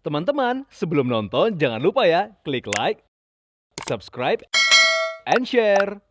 Teman-teman, sebelum nonton jangan lupa ya, klik like, subscribe, and share.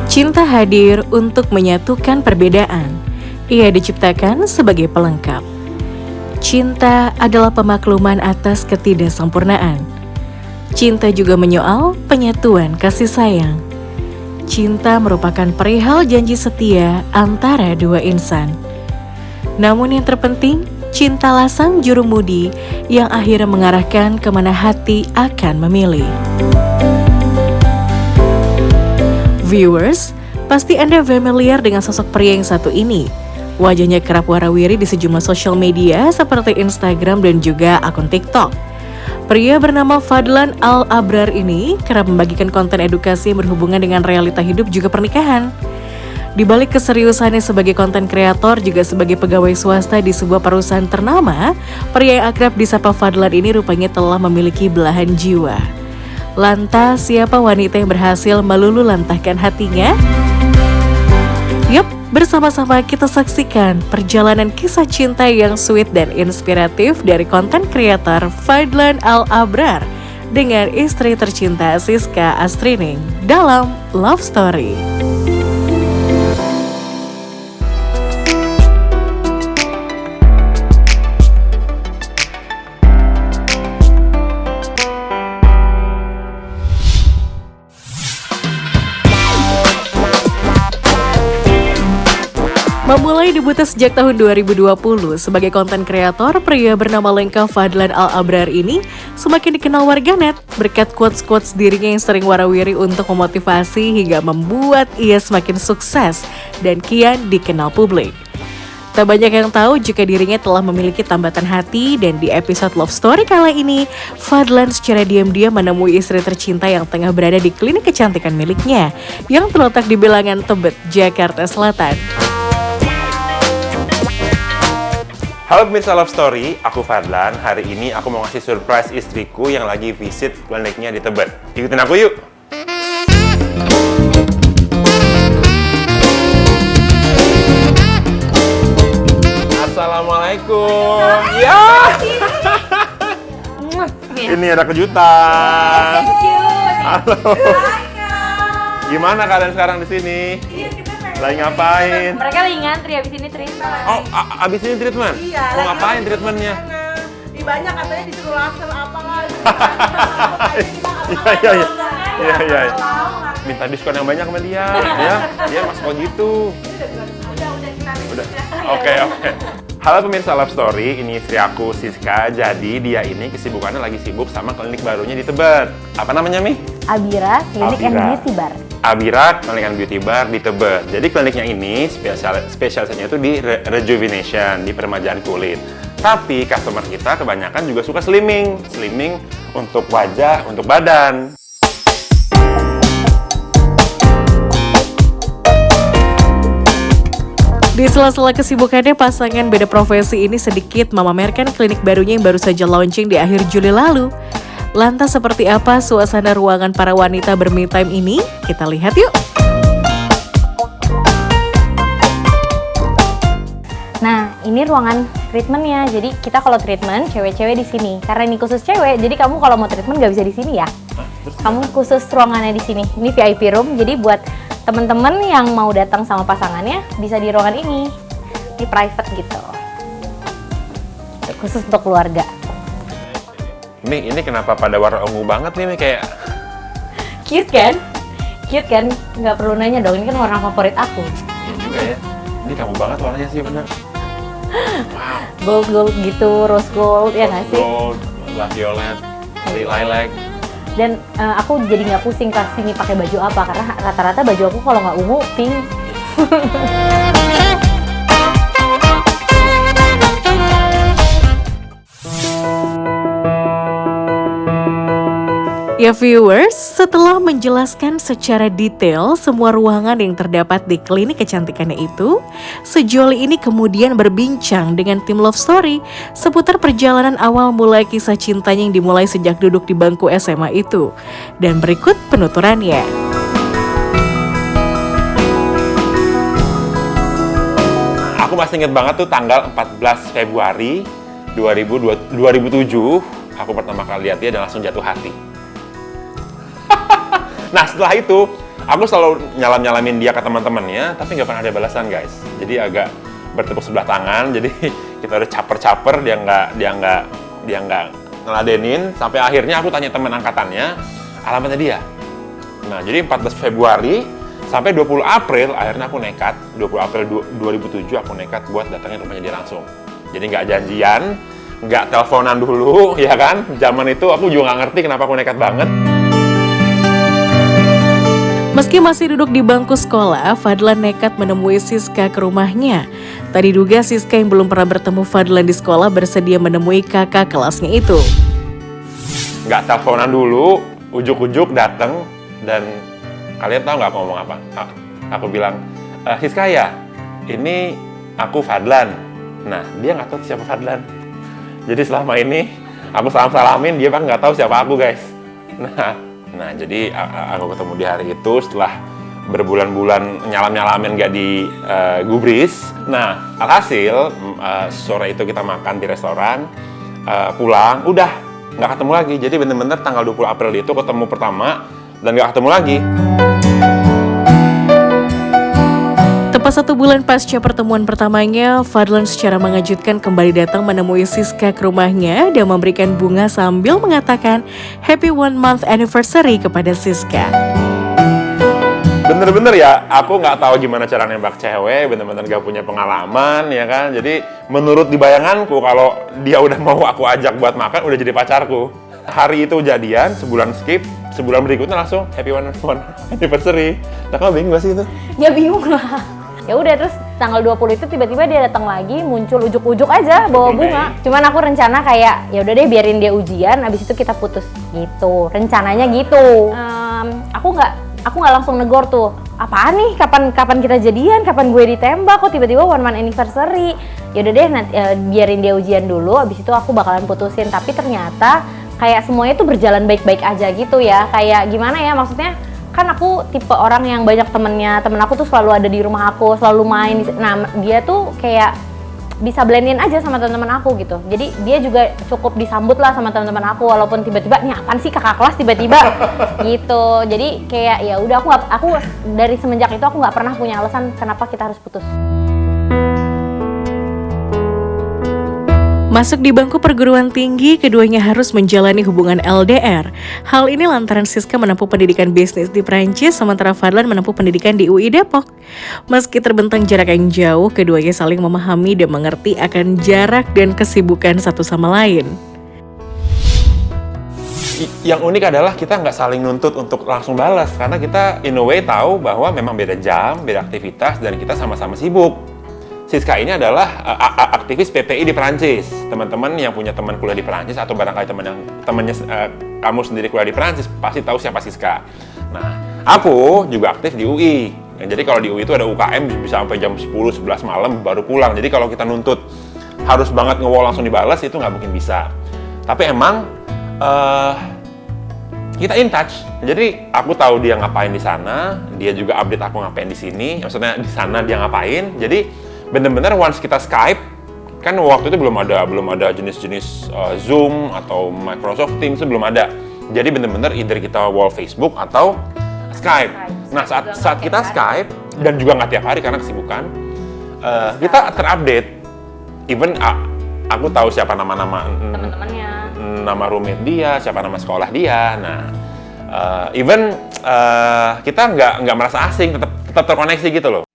Cinta hadir untuk menyatukan perbedaan. Ia diciptakan sebagai pelengkap. Cinta adalah pemakluman atas ketidaksempurnaan. Cinta juga menyoal penyatuan kasih sayang. Cinta merupakan perihal janji setia antara dua insan. Namun yang terpenting, cintalah sang jurumudi yang akhirnya mengarahkan kemana hati akan memilih. Viewers, pasti Anda familiar dengan sosok pria yang satu ini. Wajahnya kerap warawiri di sejumlah sosial media seperti Instagram dan juga akun TikTok. Pria bernama Fadlan Al-Abrar ini kerap membagikan konten edukasi yang berhubungan dengan realita hidup juga pernikahan. Di balik keseriusannya sebagai konten kreator juga sebagai pegawai swasta di sebuah perusahaan ternama, pria yang akrab disapa Fadlan ini rupanya telah memiliki belahan jiwa. Lantas, siapa wanita yang berhasil meluluhlantahkan hatinya? Yup, bersama-sama kita saksikan perjalanan kisah cinta yang sweet dan inspiratif dari konten kreator Fadlan Al-Abrar dengan istri tercinta Siska Astrining dalam Love Story. Memulai debutnya sejak tahun 2020 sebagai konten kreator, pria bernama lengkap Fadlan Al-Abrar ini semakin dikenal warganet berkat quotes-quotes dirinya yang sering warawiri untuk memotivasi hingga membuat ia semakin sukses dan kian dikenal publik. Tak banyak yang tahu jika dirinya telah memiliki tambatan hati dan di episode Love Story kali ini, Fadlan secara diam-diam menemui istri tercinta yang tengah berada di klinik kecantikan miliknya yang terletak di Bilangan Tebet, Jakarta Selatan. Halo pemirsa Love Story, aku Fadlan. Hari ini aku mau ngasih surprise istriku yang lagi visit kliniknya di Tebet. Ikutin aku yuk! Assalamualaikum! Ya! Ini ada kejutan! Halo! Gimana kalian sekarang di sini? Lagi ngapain? Mereka lagi ngantri abis ini treatment. Oh, abis ini treatment? Iya. Mau ngapain treatmentnya? Di banyak katanya disuruh laser apalah. Iya. Minta diskon yang banyak sama dia, ya. Dia masuk gitu. Udah. Oke. Halo pemirsa Love Story, ini istri aku Siska. Jadi dia ini kesibukannya lagi sibuk sama klinik barunya di Tebet. Apa namanya, Mi? Abira, klinik and beauty bar. Abira, klinik and beauty bar di Tebet. Jadi kliniknya ini spesialisasinya itu di rejuvenation, di peremajaan kulit. Tapi customer kita kebanyakan juga suka slimming untuk wajah, untuk badan. Di sela-sela kesibukannya, pasangan beda profesi ini sedikit memamerkan klinik barunya yang baru saja launching di akhir Juli lalu. Lantas seperti apa suasana ruangan para wanita berme time ini? Kita lihat yuk. Nah, ini ruangan treatmentnya. Jadi kita kalau treatment cewek-cewek di sini. Karena ini khusus cewek, jadi kamu kalau mau treatment nggak bisa di sini ya. Kamu khusus ruangannya di sini. Ini VIP room. Jadi buat teman-teman yang mau datang sama pasangannya bisa di ruangan ini. Ini private gitu. Khusus untuk keluarga. Ini kenapa pada warna ungu banget nih, Mi? Kayak Cute kan? Cute kan? Nggak perlu nanya dong, ini kan warna favorit aku. Iya juga ya. Ini kamu banget warnanya sih, bener. Gold gitu, rose gold, ya nggak sih? Gold, violet, lilac. Dan aku jadi nggak pusing pas ini pakai baju apa, karena rata-rata baju aku kalau nggak ungu, pink. Ya viewers, setelah menjelaskan secara detail semua ruangan yang terdapat di klinik kecantikannya itu, sejoli ini kemudian berbincang dengan tim Love Story seputar perjalanan awal mulai kisah cintanya yang dimulai sejak duduk di bangku SMA itu. Dan berikut penuturannya. Aku masih inget banget tuh tanggal 14 Februari 2007, aku pertama kali lihat dia dan langsung jatuh hati. Nah, setelah itu, aku selalu nyalam-nyalamin dia ke teman-temannya, tapi nggak pernah ada balasan, guys. Jadi agak bertepuk sebelah tangan, jadi kita udah caper-caper, dia nggak ngeladenin, sampai akhirnya aku tanya teman angkatannya, alamatnya dia. Nah, jadi 14 Februari sampai 20 April, akhirnya aku nekat, 20 April 2007 aku nekat buat datangin rumahnya dia langsung. Jadi nggak janjian, nggak teleponan dulu, ya kan? Zaman itu aku juga nggak ngerti kenapa aku nekat banget. Meski masih duduk di bangku sekolah, Fadlan nekat menemui Siska ke rumahnya. Tak diduga Siska yang belum pernah bertemu Fadlan di sekolah bersedia menemui kakak kelasnya itu. Nggak teleponan dulu, ujuk-ujuk datang, dan kalian tahu nggak aku ngomong apa? Aku bilang, Siska ya, ini aku Fadlan. Nah, dia nggak tahu siapa Fadlan. Jadi selama ini aku salam-salamin, dia nggak tahu siapa aku, guys. Nah, jadi aku ketemu di hari itu setelah berbulan-bulan nyalam-nyalamin nggak digubris. Nah, alhasil sore itu kita makan di restoran, pulang, udah nggak ketemu lagi. Jadi bener-bener tanggal 20 April itu ketemu pertama dan nggak ketemu lagi. Tepat 1 bulan pasca pertemuan pertamanya, Fadlan secara mengejutkan kembali datang menemui Siska ke rumahnya dan memberikan bunga sambil mengatakan Happy 1 month anniversary kepada Siska. Bener-bener ya, aku nggak tahu gimana cara nembak cewek, bener-bener nggak punya pengalaman, ya kan. Jadi menurut di bayanganku, kalau dia udah mau aku ajak buat makan, udah jadi pacarku. Hari itu jadian, sebulan skip, sebulan berikutnya langsung Happy 1 anniversary. Nah, kamu bingung gak sih itu? Ya bingung lah. Ya udah, terus tanggal 20 itu tiba-tiba dia datang lagi, muncul ujuk-ujuk aja bawa bunga. Cuman aku rencana kayak ya udah deh biarin dia ujian, abis itu kita putus gitu. Rencananya gitu. Aku nggak langsung negor tuh. Apaan nih? Kapan kita jadian? Kapan gue ditembak? Kok tiba-tiba 1 month anniversary? Ya udah deh, nanti, biarin dia ujian dulu, abis itu aku bakalan putusin. Tapi ternyata kayak semuanya tuh berjalan baik-baik aja gitu ya. Kayak gimana ya, maksudnya kan aku tipe orang yang banyak temennya, temen aku tuh selalu ada di rumah aku, selalu main. Nah, dia tuh kayak bisa blendin aja sama teman-teman aku gitu. Jadi dia juga cukup disambut lah sama teman-teman aku, walaupun tiba-tiba nih apaan sih kakak kelas tiba-tiba gitu. Jadi kayak ya udah, aku dari semenjak itu aku nggak pernah punya alasan kenapa kita harus putus. Masuk di bangku perguruan tinggi, keduanya harus menjalani hubungan LDR. Hal ini lantaran Siska menempuh pendidikan bisnis di Prancis, sementara Fadlan menempuh pendidikan di UI Depok. Meski terbentang jarak yang jauh, keduanya saling memahami dan mengerti akan jarak dan kesibukan satu sama lain. Yang unik adalah kita nggak saling nuntut untuk langsung balas, karena kita in a way tahu bahwa memang beda jam, beda aktivitas, dan kita sama-sama sibuk. Siska ini adalah aktivis PPI di Perancis. Teman-teman yang punya teman kuliah di Perancis atau barangkali temannya kamu sendiri kuliah di Perancis pasti tahu siapa Siska. Nah, aku juga aktif di UI. Jadi kalau di UI itu ada UKM bisa sampai jam 10-11 malam baru pulang. Jadi kalau kita nuntut harus banget nge-wall langsung dibalas, itu nggak mungkin bisa. Tapi emang kita in touch. Jadi aku tahu dia ngapain di sana, dia juga update aku ngapain di sini. Maksudnya di sana dia ngapain. Jadi bener-bener once kita Skype, kan waktu itu belum ada jenis-jenis Zoom atau Microsoft Teams, itu belum ada. Jadi bener-bener either kita wall Facebook atau Skype. Nah, saat kita Skype, dan juga nggak tiap hari karena kesibukan, kita terupdate. Even aku tahu siapa nama-nama Teman-temannya, nama roommate dia, siapa nama sekolah dia. Nah, even kita nggak merasa asing, tetap terkoneksi gitu loh.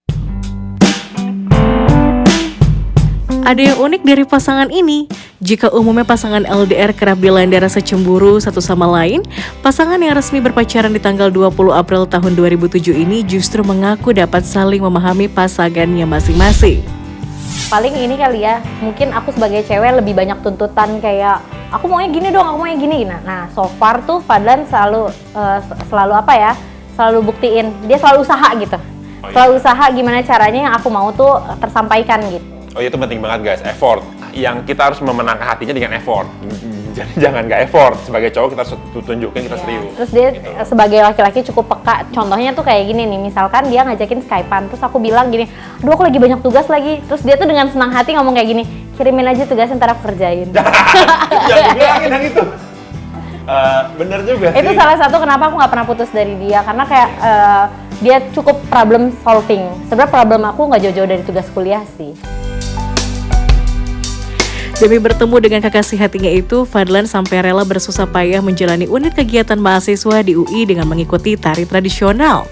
Ada yang unik dari pasangan ini. Jika umumnya pasangan LDR kerap dilanda rasa cemburu satu sama lain, pasangan yang resmi berpacaran di tanggal 20 April tahun 2007 ini justru mengaku dapat saling memahami pasangannya masing-masing. paling ini kali ya, mungkin aku sebagai cewek lebih banyak tuntutan kayak aku maunya gini dong, aku maunya gini. Nah, so far tuh Fadlan selalu apa ya? Selalu buktiin, dia selalu usaha gitu. Selalu usaha gimana caranya yang aku mau tuh tersampaikan gitu. Oh, itu penting banget guys, effort. Yang kita harus memenangkan hatinya dengan effort. Jadi jangan nggak effort. Sebagai cowok kita tunjukin kita serius. Terus dia gitu. sebagai laki-laki cukup peka. Contohnya tuh kayak gini nih, misalkan dia ngajakin Skypean, terus aku bilang gini, aduh aku lagi banyak tugas lagi. Terus dia tuh dengan senang hati ngomong kayak gini, kirimin aja tugasnya ntar aku kerjain. Jangan dibilangin yang itu. Bener juga sih. Itu salah satu kenapa aku nggak pernah putus dari dia, karena kayak dia cukup problem solving. Sebenarnya problem aku nggak jauh-jauh dari tugas kuliah sih. Demi bertemu dengan kekasih hatinya itu, Fadlan sampai rela bersusah payah menjalani unit kegiatan mahasiswa di UI dengan mengikuti tari tradisional.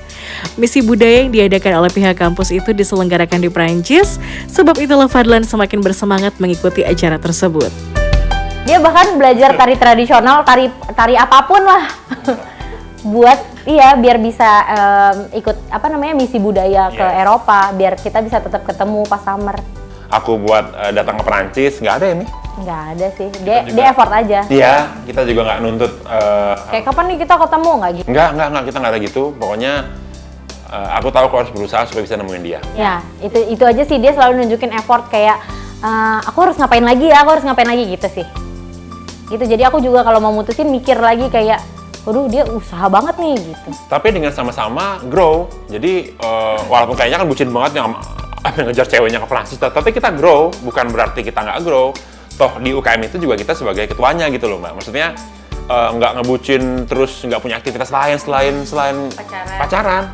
Misi budaya yang diadakan oleh pihak kampus itu diselenggarakan di Prancis, sebab itulah Fadlan semakin bersemangat mengikuti acara tersebut. Dia bahkan belajar tari tradisional, tari apapun lah. biar bisa ikut misi budaya ke Eropa, biar kita bisa tetap ketemu pas summer. Aku buat datang ke Perancis, nggak ada ya, Mi? Nggak ada sih, dia effort aja. Iya, kita juga nggak nuntut. Kayak kapan nih kita ketemu, nggak gitu? Nggak, kita nggak ada gitu. Pokoknya aku tahu aku harus berusaha supaya bisa nemuin dia. Ya, itu aja sih, dia selalu nunjukin effort kayak, aku harus ngapain lagi gitu sih. Gitu, jadi aku juga kalau mau mutusin mikir lagi kayak, waduh dia usaha banget nih gitu. Tapi dengan sama-sama grow, jadi walaupun kayaknya kan bucin banget yang ngejar ceweknya ke Prancis, tapi kita grow, bukan berarti kita nggak grow. Toh di UKM itu juga kita sebagai ketuanya gitu loh Mbak. Maksudnya nggak ngebucin terus nggak punya aktivitas lain selain pacaran.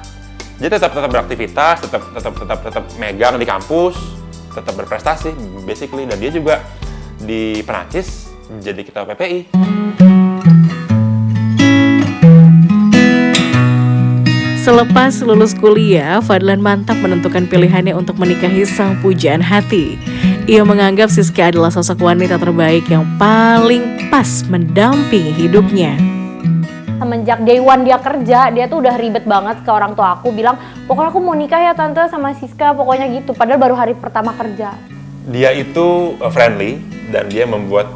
Jadi tetap beraktivitas, tetap megang di kampus, tetap berprestasi basically. Dan dia juga di Prancis jadi ketua PPI. Selepas lulus kuliah, Fadlan mantap menentukan pilihannya untuk menikahi sang pujaan hati. Ia menganggap Siska adalah sosok wanita terbaik yang paling pas mendampingi hidupnya. Semenjak day one dia kerja, dia tuh udah ribet banget ke orang tua aku, bilang, pokoknya aku mau nikah ya tante sama Siska, pokoknya gitu. Padahal baru hari pertama kerja. Dia itu friendly dan dia membuat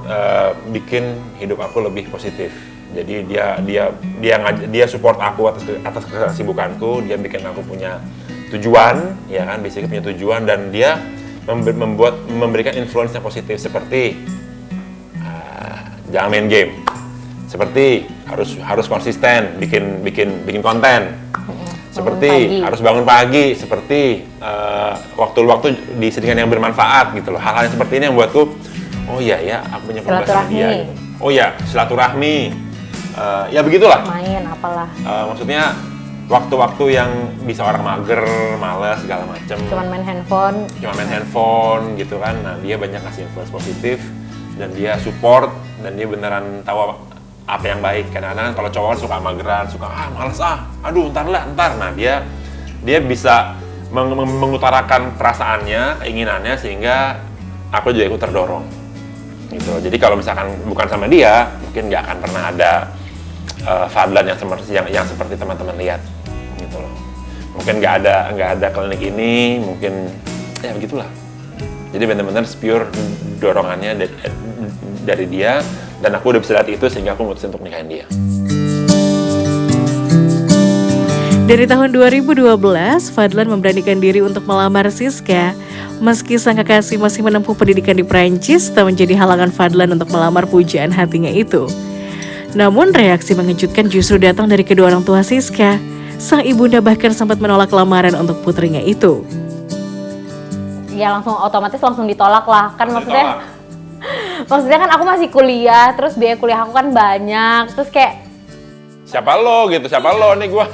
bikin hidup aku lebih positif. Jadi dia support aku atas kesibukanku, dia bikin aku punya tujuan, ya kan, basically punya tujuan, dan dia memberikan influence yang positif seperti jangan main game, seperti harus konsisten bikin konten, seperti harus bangun pagi, seperti waktu disediakan yang bermanfaat gitu loh. Hal-hal yang seperti ini yang buatku, oh iya ya, aku punya kebebasan dia gitu. Oh iya, silaturahmi. Ya begitulah. Main apalah. Maksudnya waktu-waktu yang bisa orang mager, malas segala macem. Cuman main handphone gitu kan. Nah, dia banyak ngasih influence positif dan dia support dan dia beneran tahu apa yang baik. Kadang-kadang kalau cowok suka mageran, suka malas aduh ntar. Nah, dia bisa mengutarakan perasaannya, keinginannya sehingga aku juga ikut terdorong. Gitu. Jadi kalau misalkan bukan sama dia, mungkin nggak akan pernah ada Fadlan yang seperti teman-teman lihat, gitu loh. Mungkin nggak ada klinik ini, mungkin ya begitulah. Jadi benar-benar pure dorongannya dari dia, dan aku udah bisa lihat itu sehingga aku mutusin untuk nikahin dia. Dari tahun 2012, Fadlan memberanikan diri untuk melamar Siska. Meski sang kekasih masih menempuh pendidikan di Prancis, tak menjadi halangan Fadlan untuk melamar pujaan hatinya itu. Namun reaksi mengejutkan justru datang dari kedua orang tua Siska. Sang ibunda bahkan sempat menolak lamaran untuk putrinya itu. Ya otomatis langsung ditolak lah, kan maksudnya kan aku masih kuliah, terus biaya kuliah aku kan banyak, terus kayak siapa lo nih, gue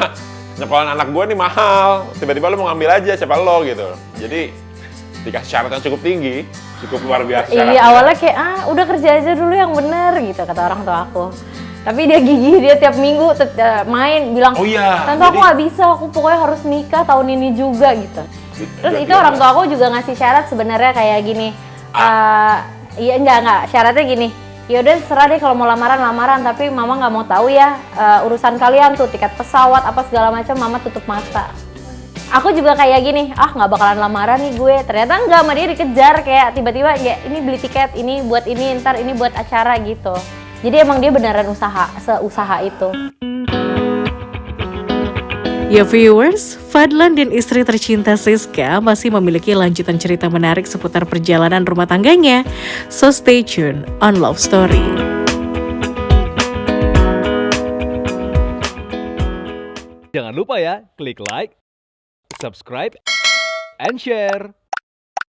nyekolahin anak gue nih mahal, tiba-tiba lo mau ngambil aja, siapa lo gitu. Jadi dikasih syarat yang cukup tinggi, cukup luar biasa syaratnya. Iya, awalnya kayak udah kerja aja dulu yang bener gitu kata orang tua aku. Tapi dia gigih, dia tiap minggu main bilang, oh iya, tante aku nggak bisa, aku pokoknya harus nikah tahun ini juga gitu. Terus itu orang tua aku juga ngasih syarat sebenarnya kayak gini, iya enggak, syaratnya gini, ya udah serah deh kalau mau lamaran, tapi mama nggak mau tahu ya urusan kalian tuh, tiket pesawat apa segala macam, mama tutup mata. Aku juga kayak gini, nggak bakalan lamaran nih gue. Ternyata enggak, sama dia dikejar kayak tiba-tiba ya ini beli tiket, ini buat ini, ntar ini buat acara gitu. Jadi emang dia beneran seusaha itu. Ya viewers, Fadlan dan istri tercinta Siska masih memiliki lanjutan cerita menarik seputar perjalanan rumah tangganya. So stay tuned on Love Story. Jangan lupa ya, klik like, subscribe, and share.